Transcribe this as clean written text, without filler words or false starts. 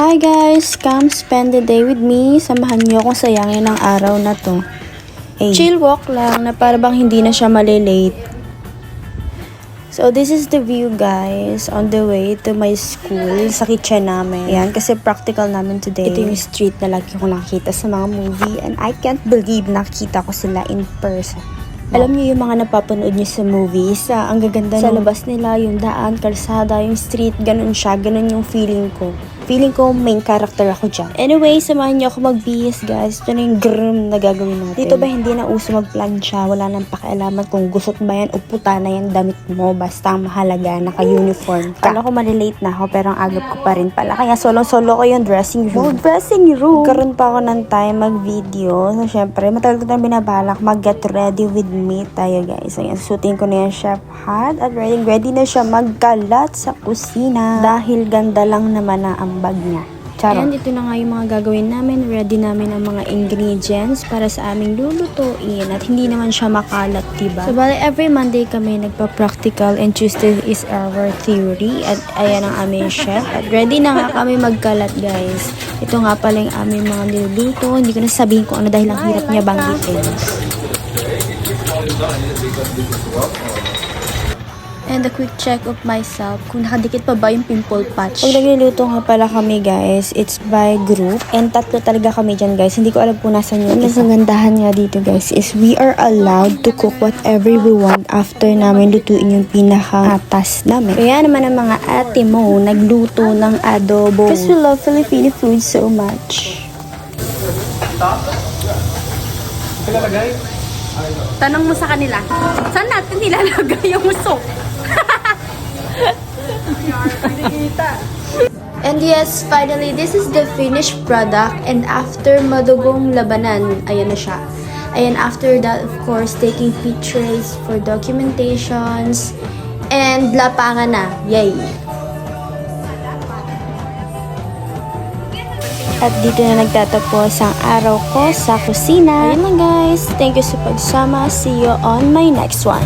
Hi guys! Come spend the day with me. Samahan niyo akong sayangin ng araw na to. Chill walk lang na para bang hindi na siya malilate. So this is the view guys on the way to my school sa kitchen namin. Ayan, kasi practical namin today. Ito yung street na lagi ko nakikita sa mga movie and I can't believe nakita ko sila in person. Alam niyo yung mga napapanood niyo sa movies, ang gaganda sa labas nila, yung daan, kalsada, yung street, ganun siya, ganun yung feeling ko. Feeling ko main character ako dyan. Anyway, samahan niyo ako mag-BS guys. Ito na yung grum na gagawin natin. Dito ba hindi na uso mag-plancha? Wala nang pakialaman kung gusot ba yan o puta na yan damit mo. Basta ang mahalaga, naka-uniform ka. Kala ko malilate na ako pero ang agap ko pa rin pala. Kaya solo-solo ko yung dressing room. Dressing room! Karoon pa ako ng time mag-video. So syempre, matagal ko na binabalak mag-get ready with me tayo guys. Ayan, susutin ko na yung chef hat at ready na siya magkalat sa kusina. Dahil ganda lang naman na ang bag niya. Charot. And ito na nga yung mga gagawin namin. Ready namin ang mga ingredients para sa aming lulutuin at hindi naman siya makalat, diba? So, bali, every Monday kami nagpa-practical and Tuesday is our theory at ayan ang aming chef. At ready na nga kami magkalat, guys. Ito nga pala yung aming mga niluluto. Hindi ko na sabihin kung ano dahil ang hirap niya banggitin. And a quick check of myself kung nakadikit pa ba yung pimple patch. Pag nagluluto nga pala kami guys, it's by group. And tatlo talaga kami dyan guys. Hindi ko alam kung nasan yun. Mas nagandahan nga dito guys is we are allowed to cook whatever we want after namin lutuin yung pinaka-atas namin. Kaya naman ang mga ate mo nagluto ng adobo. Because we love Filipino food so much. Tanong mo sa kanila, saan natin nilalagay yung soup? And yes, finally, this is the finished product. And after madugong labanan, ayan na siya. And after that, of course, taking pictures for documentations. And lapangan na. Yay! At dito na nagtatapos ang araw ko sa kusina. Ayun lang guys. Thank you sa pagsama. See you on my next one.